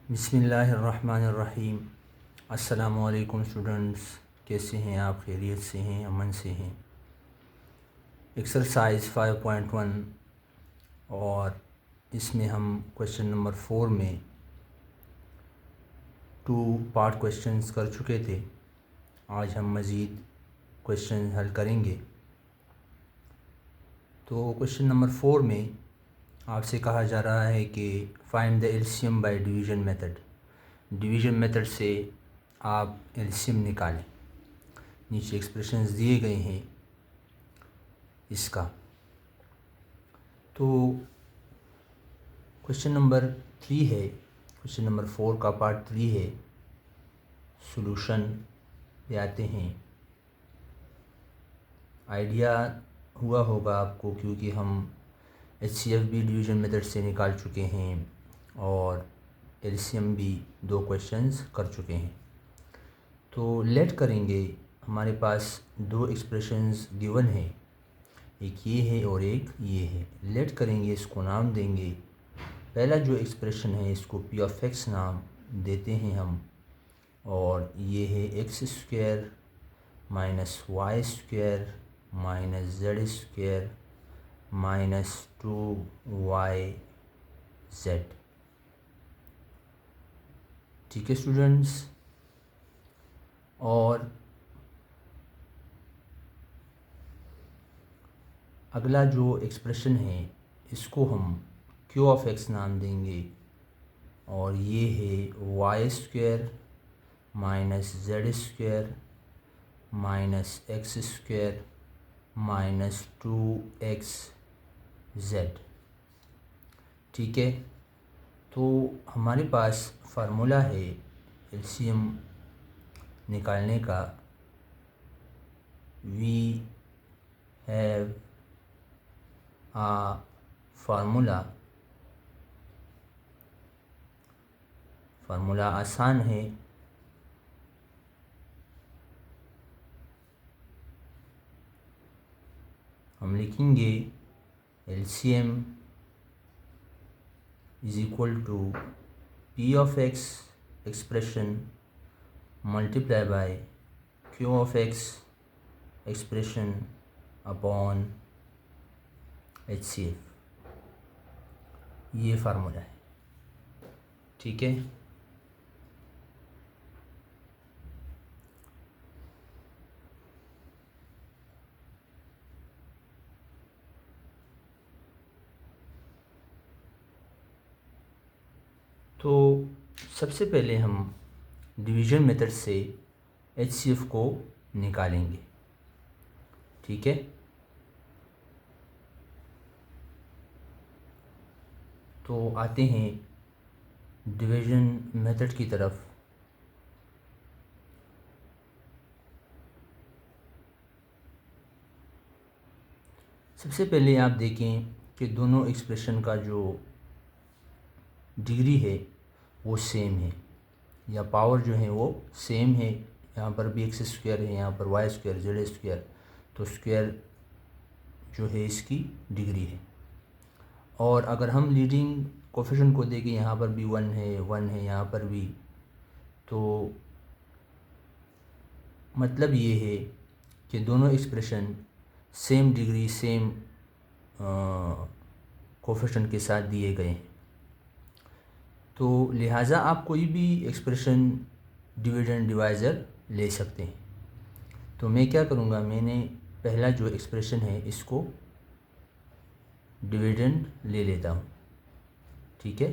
बिस्मिल्लाहिर्रहमानिर्रहीम। अस्सलामुअलैकुम स्टूडेंट्स, कैसे हैं आप? खैरियत से हैं, अमन से हैं? एक्सरसाइज 5.1 और इसमें हम क्वेश्चन नंबर 4 में 2 पार्ट क्वेश्चंस कर चुके थे। आज हम मज़ीद क्वेश्चन हल करेंगे। तो क्वेश्चन नंबर 4 में आपसे कहा जा रहा है कि find the LCM bye division method. Division method से आप एलसीएम निकालें। नीचे एक्सप्रेशंस दिए गए हैं इसका। तो क्वेश्चन नंबर 3 है, क्वेश्चन नंबर 4 का पार्ट 3 है। सॉल्यूशन पे आते हैं। आइडिया हुआ होगा आपको, क्योंकि हम एचसीएफ भी डिवीज़न मेथड से निकाल चुके हैं और एलसीएम भी 2 क्वेश्चंस कर चुके हैं। तो लेट करेंगे। हमारे पास 2 एक्सप्रेशंस गिवन है, एक ये है और एक ये है। लेट करेंगे, इसको नाम देंगे। पहला जो एक्सप्रेशन है इसको पी ऑफ एक्स नाम देते हैं हम, और ये है x square minus y square minus z square minus 2y z। ठीक है स्टूडेंट्स। और अगला जो एक्सप्रेशन है इसको हम क्यू ऑफ एक्स नाम देंगे, और ये है y square minus z square minus x square minus 2x z। ठीक है। तो हमारे पास फार्मूला है एलसीएम निकालने का। वी हैव आ फार्मूला आसान है। हम लिखेंगे LCM is equal to p of x expression multiply by q of x expression upon HCF. ये फार्मूला है। ठीक है। तो सबसे पहले हम डिवीज़न मेथड से एचसीएफ को निकालेंगे। ठीक है। तो आते हैं डिवीज़न मेथड की तरफ। सबसे पहले आप देखें कि दोनों एक्सप्रेशन का जो डिग्री है वो सेम है, या पावर जो है वो सेम है। यहाँ पर भी एक्स स्क्वायर है, यहाँ पर वाई स्क्वायर जेड स्क्वायर, तो स्क्वायर जो है इसकी डिग्री है। और अगर हम लीडिंग कोफिशिएंट को देखें, यहाँ पर भी 1 है यहाँ पर भी, तो मतलब ये है कि दोनों expression same degree same coefficient के साथ दिए गए हैं। तो लिहाजा आप कोई भी एक्सप्रेशन डिविडेंड डिवाइज़र ले सकते हैं। तो मैं क्या करूँगा, मैंने पहला जो एक्सप्रेशन है इसको डिविडेंड ले लेता हूँ। ठीक है।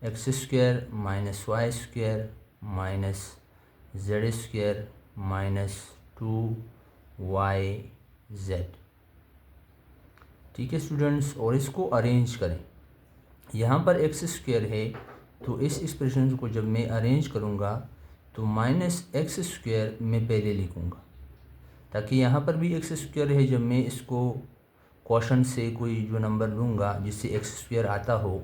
X square minus y square minus z square minus 2yz। ठीक है स्टूडेंट्स। और इसको अरेंज करें। यहाँ पर एक्स स्क्वायर है, तो इस एक्सप्रेशन को जब मैं अरेंज करूँगा तो माइनस एक्स स्क्वायर मैं पहले लिखूँगा, ताकि यहाँ पर भी एक्स स्क्वायर है। जब मैं इसको क्वोशंट से कोई जो नंबर लूँगा जिससे एक्स स्क्वायर आता हो,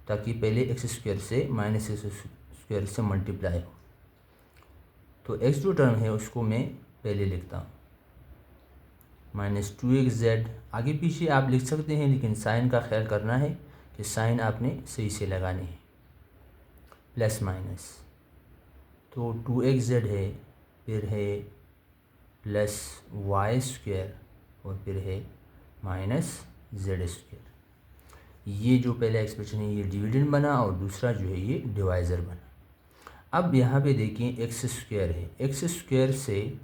ताकि पहले एक्स स्क्वायर से माइनस एक्स स्क्वायर से मल्टीप्लाई हो। तो एक्स जो टर्म है उसको मैं पहले लिखता हूँ, माइनस 2xz। आगे पीछे आप लिख सकते हैं, लेकिन साइन का ख्याल करना है कि साइन आपने सही से लगानी है। प्लस माइनस, तो 2xz है, फिर है प्लस वाई स्क्वायर और फिर है माइनस जेड स्क्वायर। ये जो पहला एक्सप्रेशन है ये डिविडेंड बना और दूसरा जो है ये डिवाइज़र बना। अब यहाँ पे देखिए एक्स स्क्वायर है, एक्स स्क्वायर से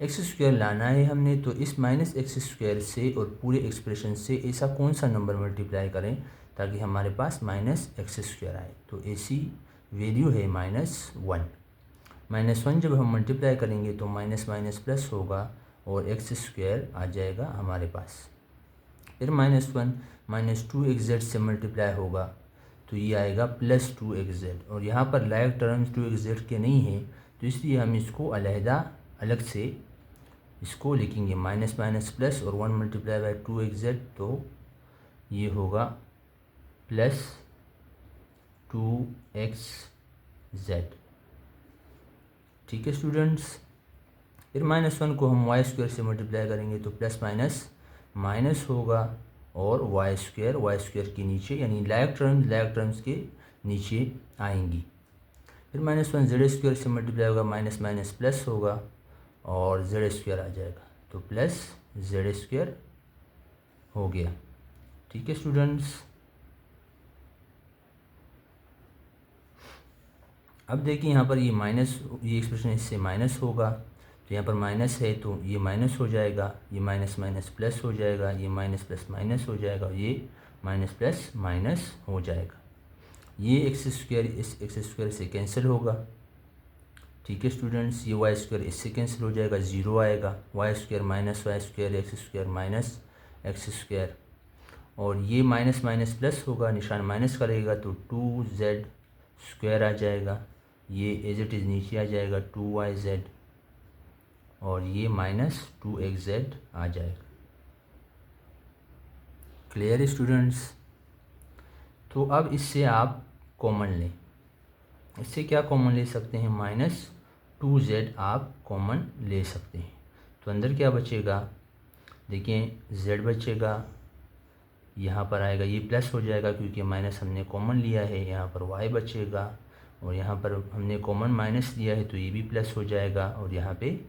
एक्स स्क्वायर लाना है हमने, तो इस माइनस एक्स स्क्वायर से और पूरे एक्सप्रेशन से ऐसा कौन सा नंबर मल्टीप्लाई करें ताकि हमारे पास माइनस एक्स स्क्वायर आए। तो ऐसी वैल्यू है -1। -1 जब हम मल्टीप्लाई करेंगे तो माइनस माइनस प्लस होगा और एक्स स्क्वायर आ जाएगा हमारे पास। फिर -1 -2xz से मल्टीप्लाई होगा तो ये आएगा +2xz, और यहाँ पर लाइक टर्म्स 2xz के नहीं है तो इसलिए हम इसको अलग से इसको लिखेंगे, माइनस माइनस प्लस और 1 मल्टीप्लाई बाई 2xz, तो ये होगा +2xz। ठीक है स्टूडेंट्स। फिर -1 को हम वाई स्क्वायर से मल्टीप्लाई करेंगे तो प्लस माइनस माइनस होगा और वाई स्क्वायर के नीचे यानी लाइक टर्म्स के नीचे आएंगी। फिर -1 जेड स्क्वायर से मल्टीप्लाई होगा, माइनस माइनस प्लस होगा और जेड स्क्वायर आ जाएगा, तो प्लस जेड स्क्वायर हो गया। ठीक है स्टूडेंट्स। अब देखिए यहाँ पर ये एक्सप्रेशन इससे माइनस होगा, तो यहाँ पर माइनस है तो ये माइनस हो जाएगा, ये माइनस माइनस प्लस हो जाएगा, ये माइनस प्लस माइनस हो जाएगा, ये माइनस प्लस माइनस हो जाएगा। ये एक्स स्क्वायर इस एक्स स्क्वायर से कैंसिल होगा। ठीक है स्टूडेंट्स। ये वाई स्क्वायर इससे कैंसिल हो जाएगा, ज़ीरो आएगा, y square minus y square, x square minus x square, और ये माइनस माइनस प्लस होगा, निशान माइनस करेगा तो 2z स्क्वायर आ जाएगा, ये एज इट इज़ नीचे आ जाएगा 2yz, और ये -2xz आ जाएगा। Clear students. तो अब इससे आप कॉमन लें, इससे क्या कॉमन ले सकते हैं, -2z आप कॉमन ले सकते हैं। तो अंदर क्या बचेगा, देखिए z बचेगा, यहाँ पर आएगा ये प्लस हो जाएगा क्योंकि माइनस हमने कॉमन लिया है, यहाँ पर y बचेगा और यहाँ पर हमने कॉमन माइनस लिया है तो ये भी प्लस हो जाएगा, और यहाँ पे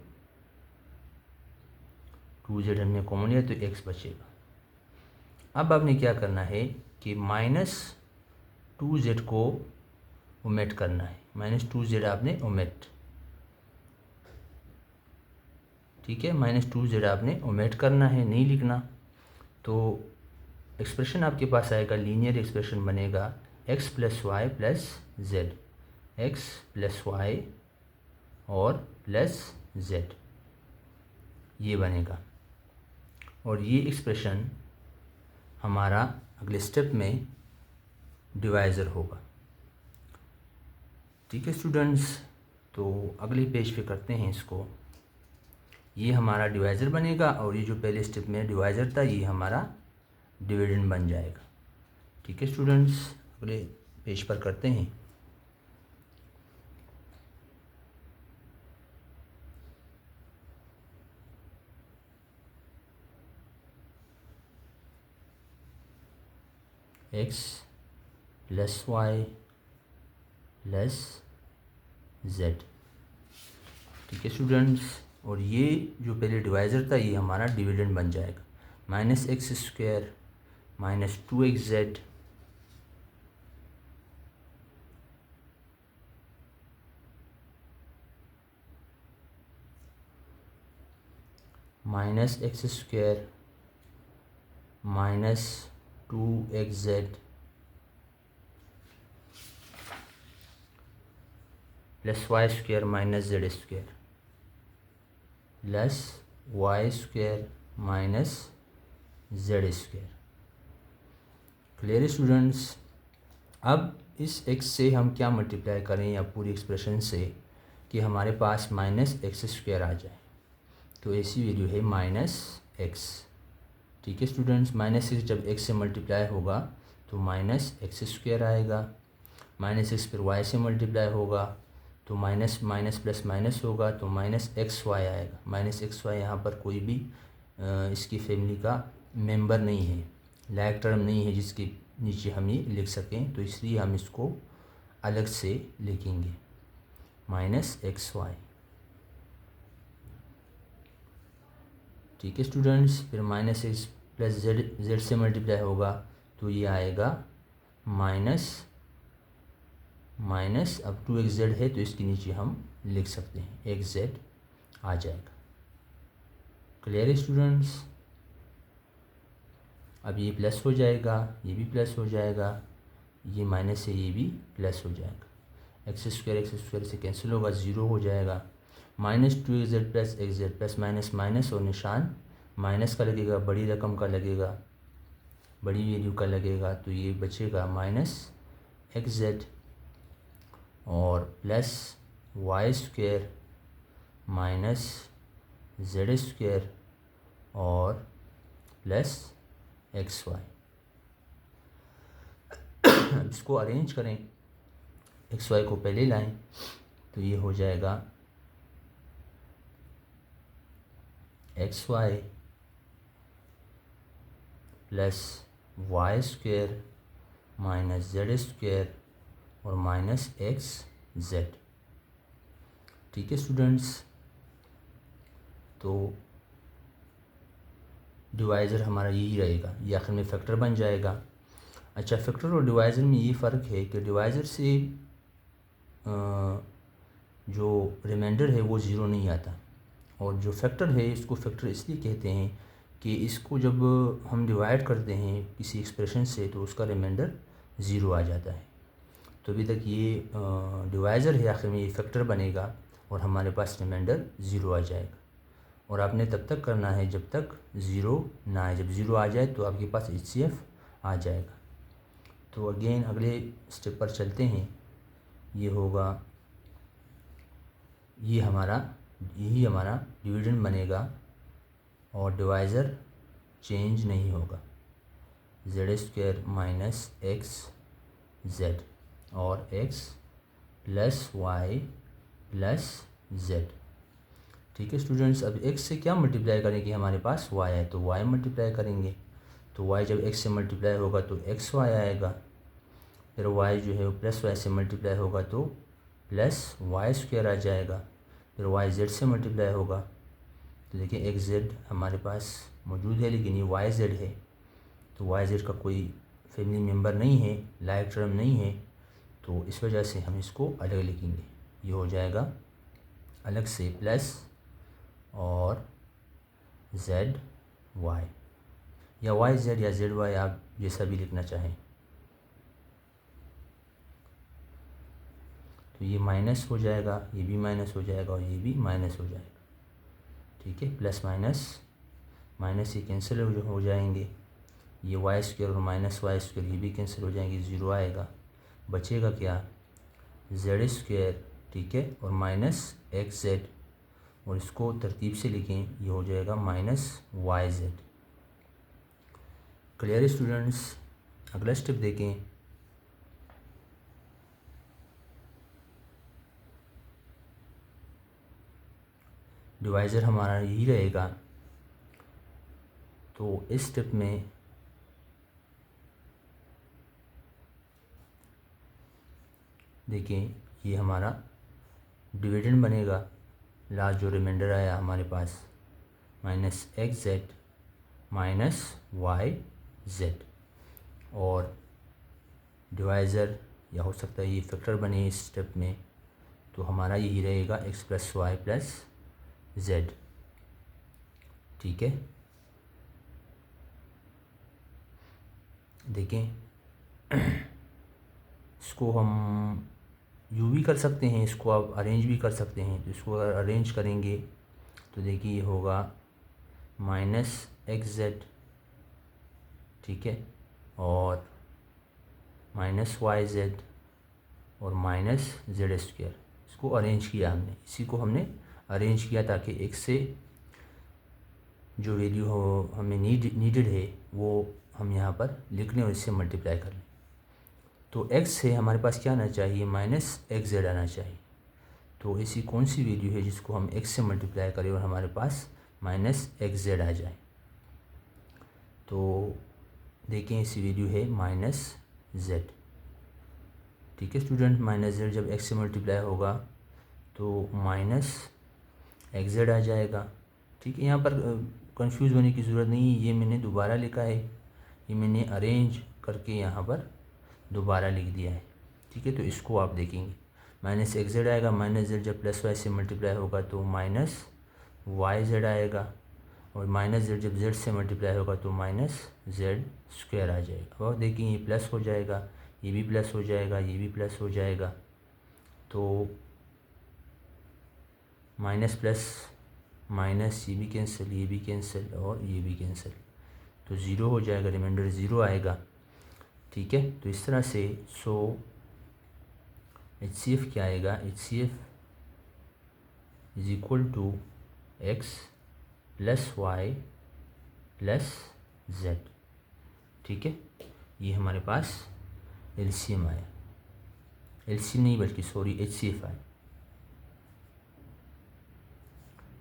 2z हमने कॉमन लिया तो x बचेगा। अब आपने क्या करना है कि -2z को ओमेट करना है, -2z आपने ओमेट, ठीक है, -2z आपने ओमेट करना है, नहीं लिखना। तो एक्सप्रेशन आपके पास आएगा, लीनियर एक्सप्रेशन बनेगा x + y + z, x + y और प्लस z, ये बनेगा। और ये एक्सप्रेशन हमारा अगले स्टेप में डिवाइज़र होगा। ठीक है स्टूडेंट्स। तो अगले पेज पे करते हैं इसको, ये हमारा डिवाइज़र बनेगा और ये जो पहले स्टेप में डिवाइज़र था ये हमारा डिविडेंड बन जाएगा। ठीक है स्टूडेंट्स, अगले पेज पर करते हैं। x + y + z। ठीक है स्टूडेंट्स। और ये जो पहले डिवाइज़र था ये हमारा डिविडेंड बन जाएगा, -x² -2xz -x² -2xz + y² - z² + y² - z²। Clear students. अब इस x से हम क्या मल्टीप्लाई करें या पूरी एक्सप्रेशन से कि हमारे पास -x² आ जाए, तो ऐसी वैल्यू है -x। ठीक है स्टूडेंट्स। -x जब x से मल्टीप्लाई होगा तो -x² आएगा, -x फिर y से मल्टीप्लाई होगा तो माइनस माइनस प्लस माइनस होगा तो -xy आएगा। -xy यहाँ पर कोई भी इसकी फैमिली का मेंबर नहीं है, लाइक टर्म नहीं है जिसके नीचे हम ये लिख सकें, तो इसलिए हम इसको अलग से लिखेंगे, माइनस एक्स वाई। ठीक है स्टूडेंट्स, फिर minus x plus Z, Z से मल्टीप्लाई होगा तो ये आएगा माइनस माइनस, अब 2xz है तो इसके नीचे हम लिख सकते हैं xz आ जाएगा। क्लियर है स्टूडेंट्स? अब ये प्लस हो जाएगा, ये भी प्लस हो जाएगा, ये माइनस है, ये भी प्लस हो जाएगा। एक्स स्क्वायर से कैंसिल होगा, ज़ीरो हो जाएगा। Minus 2xz plus xz plus minus minus और निशान माइनस का लगेगा, बड़ी रकम का लगेगा, बड़ी वैल्यू का लगेगा, तो ये बचेगा माइनस xz और plus y square minus z square और प्लस एक्स वाई। इसको अरेंज करें, एक्स वाई को पहले लाएं तो ये हो जाएगा x y plus y square minus z square और माइनस एक्स जेड। ठीक है स्टूडेंट्स, तो डिवाइज़र हमारा यही रहेगा, ये आखिर में फैक्टर बन जाएगा। अच्छा, फैक्टर और डिवाइज़र में ये फ़र्क है कि डिवाइज़र से जो रिमाइंडर है वो ज़ीरो नहीं आता, और जो फैक्टर है इसको फैक्टर इसलिए कहते हैं कि इसको जब हम डिवाइड करते हैं किसी एक्सप्रेशन से तो उसका रिमाइंडर ज़ीरो आ जाता है। तो अभी तक ये डिवाइज़र है, आखिर में ये फैक्टर बनेगा और हमारे पास रिमाइंडर ज़ीरो आ जाएगा। और आपने तब तक करना है जब तक ज़ीरो ना आए, जब ज़ीरो आ जाए तो आपके पास HCF आ जाएगा। तो अगेन अगले स्टेप पर चलते हैं, ये होगा, यही हमारा डिविडेंड बनेगा और डिवाइज़र चेंज नहीं होगा, Z square minus x Z और X plus Y plus Z. ठीक है स्टूडेंट्स, अब x से क्या मल्टीप्लाई करेंगे, हमारे पास y है तो y मल्टीप्लाई करेंगे, तो y जब x से मल्टीप्लाई होगा तो xy आएगा, फिर y जो है वो प्लस y से मल्टीप्लाई होगा तो प्लस वाई स्क्वायर आ जाएगा, फिर y z से मल्टीप्लाई होगा तो देखिए xz हमारे पास मौजूद है लेकिन ये yz है, तो yz का कोई फैमिली मेम्बर नहीं है, लाइक टर्म नहीं है, तो इस वजह से हम इसको अलग लिखेंगे। ये हो जाएगा अलग से प्लस और जेड वाई या वाई जेड या जेड वाई, आप जैसा भी लिखना चाहें। तो ये माइनस हो जाएगा, ये भी माइनस हो जाएगा और ये भी माइनस हो जाएगा। ठीक है, प्लस माइनस माइनस ये कैंसिल हो जाएंगे, ये वाई स्क्वायर और माइनस वाई स्क्वायर ये भी कैंसिल हो जाएंगे, ज़ीरो आएगा, बचेगा क्या, जेड स्क्वायर। ठीक है, और माइनस एक्स जेड, और इसको तरतीब से लिखें, ये हो जाएगा minus Y z. Clear students? अगला स्टेप देखें, डिवाइज़र हमारा यही रहेगा, तो इस स्टेप में देखें ये हमारा डिविडेंड बनेगा, लास्ट जो रिमाइंडर आया हमारे पास minus x Z minus Y Z, और डिवाइज़र या हो सकता है ये फैक्टर बने इस स्टेप में, तो हमारा यही रहेगा x plus Y plus Z. ठीक है, देखें इसको हम यू भी कर सकते हैं, इसको आप अरेंज भी कर सकते हैं, तो इसको अगर अरेंज करेंगे तो देखिए ये होगा माइनस एक्स जेड, ठीक है, और माइनस वाई जेड और माइनस जेड स्क्वायर। इसको अरेंज किया हमने, इसी को हमने अरेंज किया ताकि एक से जो वैल्यू हो हमें नीडेड है वो हम यहाँ पर लिख लें और इससे मल्टीप्लाई कर लें। तो x से हमारे पास क्या आना चाहिए, माइनस एक्स जेड आना चाहिए। तो ऐसी कौन सी वैल्यू है जिसको हम x से मल्टीप्लाई करें और हमारे पास माइनस एक्स जेड आ जाए। तो देखें ऐसी वैल्यू है माइनस जेड। ठीक है स्टूडेंट, माइनस जेड जब एक्स से मल्टीप्लाई होगा तो माइनस एक्स जेड आ जाएगा। ठीक है, यहाँ पर कंफ्यूज होने की ज़रूरत नहीं है, ये मैंने दोबारा लिखा है, ये मैंने अरेंज करके यहाँ पर दोबारा लिख दिया है। ठीक है, तो इसको आप देखेंगे, माइनस एक्स जेड आएगा, माइनस जेड जब प्लस वाई से मल्टीप्लाई होगा तो माइनस वाई जेड आएगा, और माइनस जेड जब जेड से मल्टीप्लाई होगा तो माइनस जेड स्क्वायर आ जाएगा। और देखिए ये प्लस हो जाएगा, ये भी प्लस हो जाएगा, ये भी प्लस हो जाएगा, तो माइनस प्लस माइनस, ये भी कैंसिल, ये भी कैंसिल और ये भी कैंसिल, तो ज़ीरो हो जाएगा, रिमाइंडर ज़ीरो आएगा। ठीक है, तो इस तरह से HCF क्या आएगा, HCF is equal to x plus Y plus Z. ठीक है, ये हमारे पास LCM आया, LCM नहीं बल्कि सॉरी HCF आया,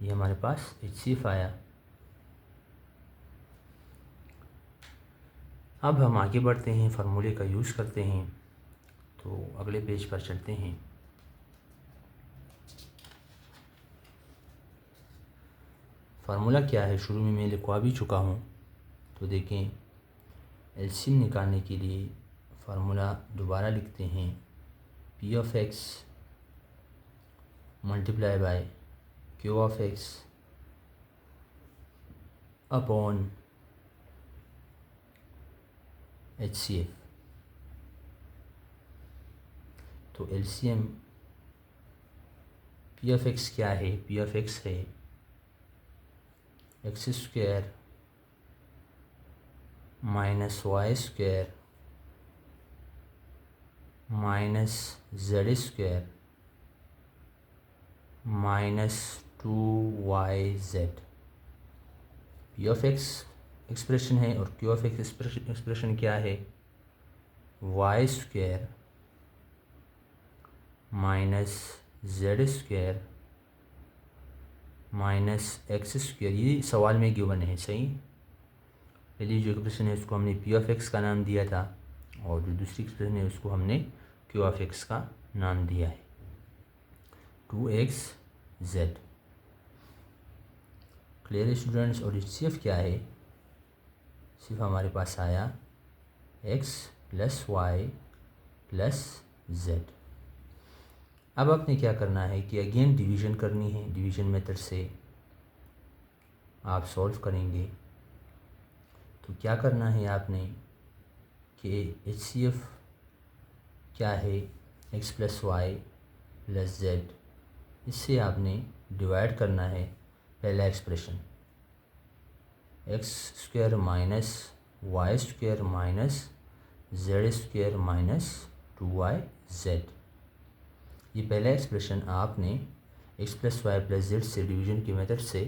ये हमारे पास HCF आया। अब हम आगे बढ़ते हैं, फार्मूले का यूज़ करते हैं, तो अगले पेज पर चलते हैं। फार्मूला क्या है शुरू में मैं लिखवा भी चुका हूँ, तो देखें LCM निकालने के लिए फार्मूला दोबारा लिखते हैं, P of x multiply by Q of x upon HCF। तो LCM P ऑफ एक्स क्या है, P ऑफ एक्स है x square minus y square minus z square minus 2YZ। P of x expression है और Q of x expression क्या है, y square minus z square minus x square. ये सवाल में गिवन है, सही। पहली जो एक्सप्रेशन है उसको हमने P ऑफ एक्स का नाम दिया था, और जो दूसरी एक्सप्रेशन है उसको हमने Q ऑफ एक्स का नाम दिया है, 2XZ। क्लियर है स्टूडेंट्स। और HCF क्या है, सिर्फ हमारे पास आया x plus Y plus z. अब आपने क्या करना है कि अगेन डिवीज़न करनी है, डिवीज़न मेथड से आप सॉल्व करेंगे। तो क्या करना है आपने कि HCF क्या है, x plus Y plus z, इससे आपने डिवाइड करना है पहला expression, x square minus y square minus z square minus 2YZ। ये पहला एक्सप्रेशन आपने x plus Y plus z से डिवीज़न की मेथड से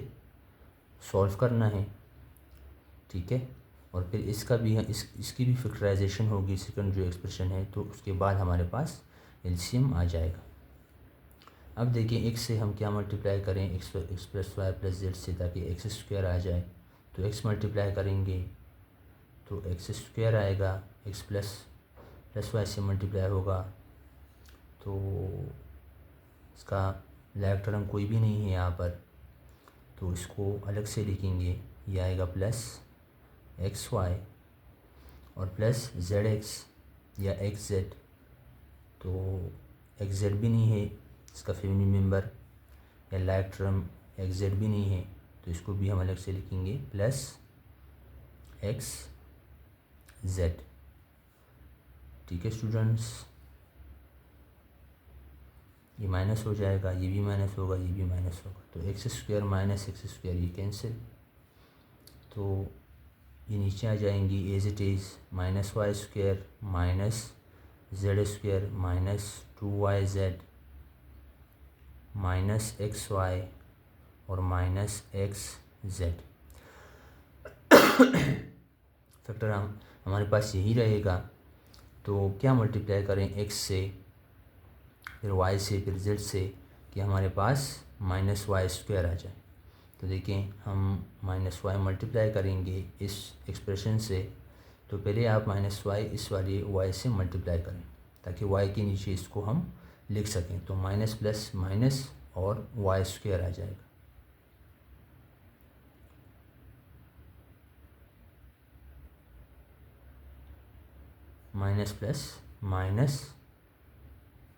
सॉल्व करना है। ठीक है, और फिर इसका भी इसकी भी फैक्टराइजेशन होगी, सेकंड जो एक्सप्रेशन है, तो उसके बाद हमारे पास LCM आ जाएगा। अब देखिए x से हम क्या मल्टीप्लाई करें, x plus Y plus z से, ताकि एक्स स्क्वायर आ जाए। तो x मल्टीप्लाई करेंगे तो एक्स स्क्वायर आएगा, x प्लस वाई से मल्टीप्लाई होगा तो इसका लाइक टर्म कोई भी नहीं है यहाँ पर, तो इसको अलग से लिखेंगे, ये आएगा प्लस XY और प्लस ZX या XZ। तो XZ भी नहीं है इसका फेमिनिन मेंबर, या लाइक टर्म XZ भी नहीं है, तो इसको भी हम अलग से लिखेंगे प्लस XZ। ठीक है स्टूडेंट्स, ये माइनस हो जाएगा, ये भी माइनस होगा, ये भी माइनस होगा, तो x square minus x square ये कैंसिल, तो ये नीचे आ जाएंगी as it is, minus y square minus z square minus 2YZ minus XY और माइनस XZ। फैक्टर हमारे पास यही रहेगा, तो क्या मल्टीप्लाई करें x से, फिर y से, फिर z से, कि हमारे पास माइनस वाई स्क्वायर आ जाए। तो देखें हम माइनस वाई मल्टीप्लाई करेंगे इस एक्सप्रेशन से, तो पहले आप माइनस वाई इस वाली y से मल्टीप्लाई करें, ताकि y के नीचे इसको हम लिख सकें। तो माइनस प्लस माइनस और वाई स्क्वायर आ जाएगा। Minus plus minus,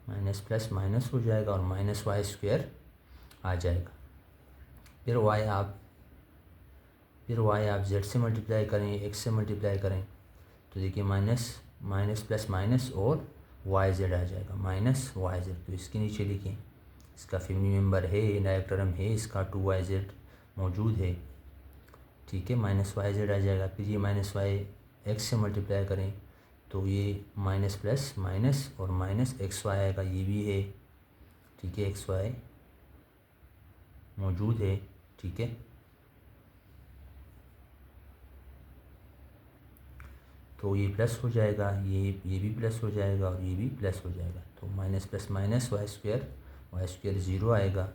minus plus minus हो जाएगा और माइनस वाई स्क्वायर आ जाएगा। फिर y आप z से मल्टीप्लाई करें, x से मल्टीप्लाई करें, तो देखिए माइनस माइनस प्लस माइनस और वाई जेड आ जाएगा, माइनस वाई जेड। तो इसके नीचे लिखें, इसका फैमिली मेम्बर है, डायरेक्ट टर्म है, इसका 2yz मौजूद है, ठीक है, माइनस वाई जेड आ जाएगा। फिर ये माइनस वाई एक्स से मल्टीप्लाई करें तो ये माइनस प्लस माइनस और माइनस एक्स वाई आएगा, ये भी है, ठीक है, एक्स वाई मौजूद है, ठीक है। तो ये प्लस हो जाएगा, ये भी प्लस हो जाएगा और ये भी प्लस हो जाएगा। तो minus plus minus y square zero आएगा,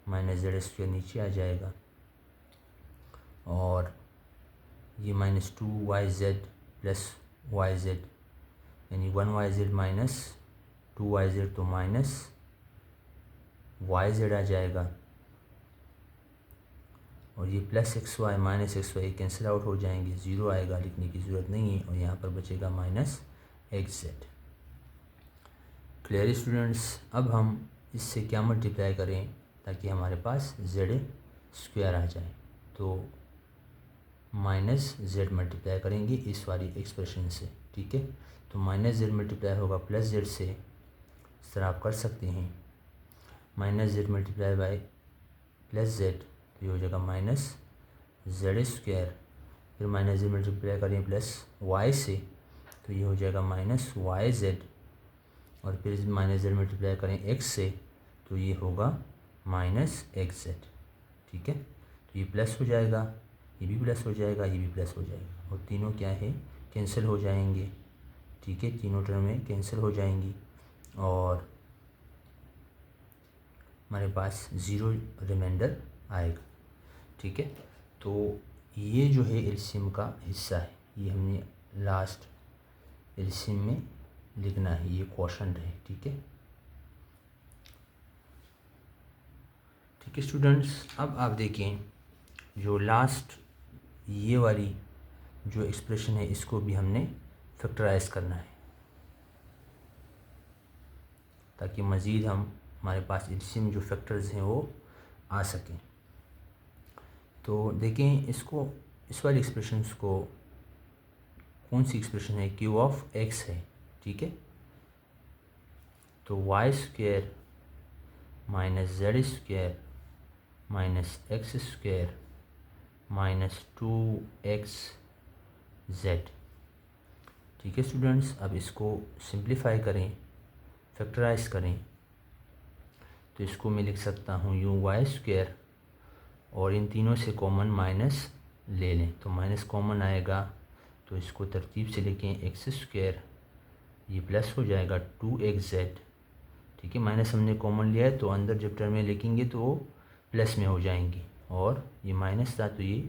माइनस जेड स्क्वायर नीचे आ जाएगा और ये माइनस 2yz प्लस yz यानी 1yz माइनस 2yz, तो माइनस yz आ जाएगा और ये plus x y minus x y cancel out हो जाएंगे, ज़ीरो आएगा, लिखने की ज़रूरत नहीं है और यहाँ पर बचेगा minus x Z. Clear students? अब हम इससे क्या मल्टीप्लाई करें ताकि हमारे पास जेड स्क्वायर आ जाए। तो माइनस जेड मल्टीप्लाई करेंगे इस वाली एक्सप्रेशन से, ठीक है। तो माइनस जेड मल्टीप्लाई होगा प्लस जेड से, इस तरह आप कर सकते हैं, minus z multiply by plus Z, तो ये हो जाएगा माइनस जेड स्क्वायर। फिर माइनस जेड मल्टीप्लाई करें प्लस वाई से, तो ये हो जाएगा माइनस वाई जेड। और फिर माइनस जेड मल्टीप्लाई करें एक्स से, तो ये होगा माइनस एक्स जेड, ठीक है। तो ये प्लस हो जाएगा, ये भी प्लस हो जाएगा, ये भी प्लस हो जाएगा और तीनों क्या है, कैंसिल हो जाएंगे, ठीक है, तीनों टर्में कैंसिल हो जाएंगी और हमारे पास ज़ीरो रिमाइंडर आएगा, ठीक है। तो ये जो है एलसीएम का हिस्सा है, ये हमने लास्ट एलसीएम में लिखना है, ये क्वोशंट है, ठीक है। ठीक है स्टूडेंट्स, अब आप देखें जो लास्ट ये वाली जो एक्सप्रेशन है इसको भी हमने फैक्टराइज करना है ताकि मज़ीद हमारे पास एलसीएम जो फैक्टर्स हैं वो आ सकें। तो देखें इसको, इस वाली एक्सप्रेशंस को, कौन सी एक्सप्रेशन है, क्यू ऑफ एक्स है, ठीक है। तो y square minus z square minus x square minus 2x z, ठीक है स्टूडेंट्स। अब इसको सिंप्लीफाई करें, फैक्टराइज करें, तो इसको मैं लिख सकता हूँ यू वाई स्क्वायर और इन तीनों से कॉमन माइनस ले लें, तो माइनस कॉमन आएगा, तो इसको तरतीब से लिखें, एक्स स्क्वायर, ये प्लस हो जाएगा 2xz, ठीक है। माइनस हमने कॉमन लिया है तो अंदर जब टर्में लिखेंगे तो वो प्लस में हो जाएंगी और ये माइनस था तो ये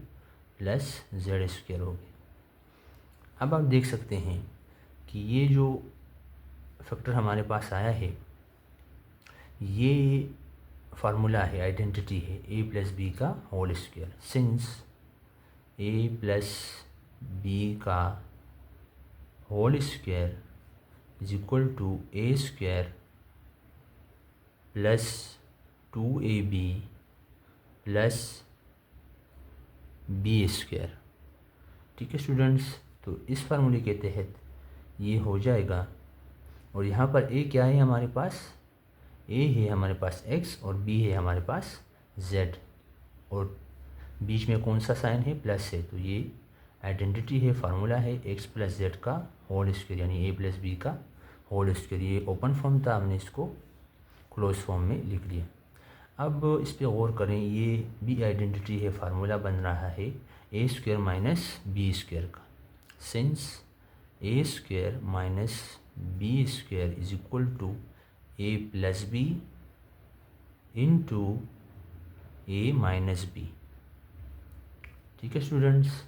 प्लस जेड स्क्वायर हो गया। अब आप देख सकते हैं कि ये जो फैक्टर हमारे पास आया है ये फार्मूला है, आइडेंटिटी है ए प्लस बी का whole square. Since a plus b का whole square is equal to a square plus 2ab plus b square, ठीक है स्टूडेंट्स। तो इस फार्मूले के तहत ये हो जाएगा और यहाँ पर ए क्या है हमारे पास, ए है हमारे पास x और b है हमारे पास z और बीच में कौन सा साइन है, प्लस है, तो ये आइडेंटिटी है, फार्मूला है x प्लस जेड का होल स्क्वायर यानी a प्लस बी का होल स्क्वायर। ये ओपन फॉर्म था, हमने इसको क्लोज फॉर्म में लिख लिया। अब इस पर गौर करें, ये भी आइडेंटिटी है, फार्मूला बन रहा है a square minus b square का। Since a square minus b square is equal to a plus b into a minus b, ठीक है स्टूडेंट्स।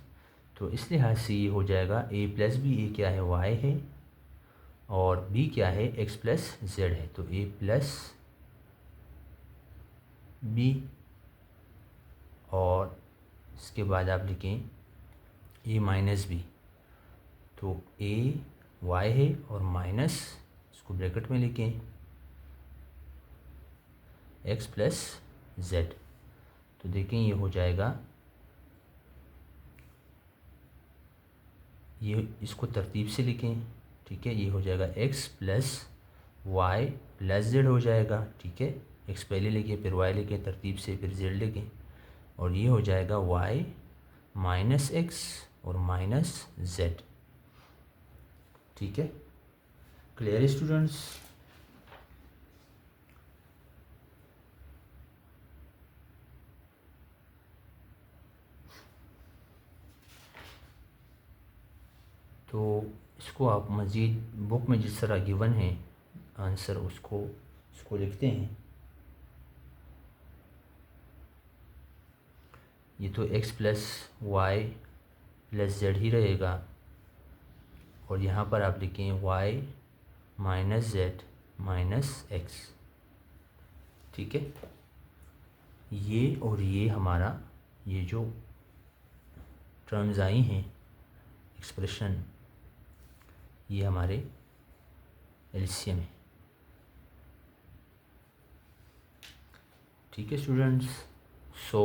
तो इस लिहाज से ये हो जाएगा ए प्लस बी, ए क्या है, वाई है और बी क्या है, एक्स प्लस जेड है, तो ए प्लस बी, और इसके बाद आप लिखें ए माइनस बी, तो ए वाई है और माइनस, इसको ब्रैकेट में लिखें एक्स प्लस जेड, तो देखें ये हो जाएगा, ये इसको तरतीब से लिखें, ठीक है, ये हो जाएगा x plus Y plus z हो जाएगा, ठीक है, एक्स पहले लिखें फिर वाई लिखें तरतीब से, फिर जेड लिखें, और ये हो जाएगा वाई माइनस एक्स और माइनस जेड, ठीक है। Clear students? तो इसको आप मज़ीद बुक में जिस तरह गिवन है आंसर उसको लिखते हैं। ये तो X plus Y plus Z ही रहेगा, और यहाँ पर आप लिखें Y minus Z minus x, ठीक है। ये और ये हमारा ये जो टर्म्स आई हैं एक्सप्रेशन, ये हमारे एलसीएम है, ठीक है students. So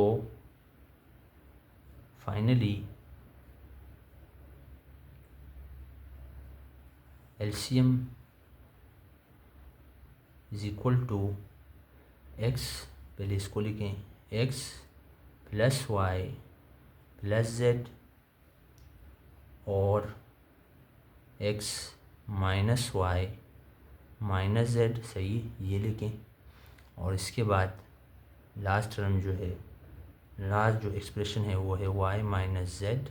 finally LCM is equal to X, पहले इसको लिखें X plus Y plus Z और X minus Y minus Z, सही, ये लिखें, और इसके बाद लास्ट टर्म जो है, लास्ट जो एक्सप्रेशन है वो है y minus Z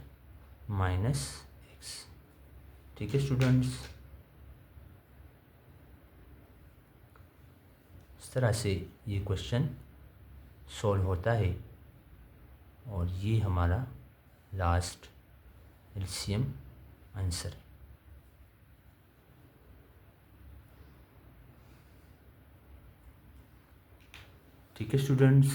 minus x, ठीक है स्टूडेंट्स। इस तरह से ये क्वेश्चन सॉल्व होता है, और ये हमारा लास्ट एलसीएम आंसर है। ठीक है स्टूडेंट्स।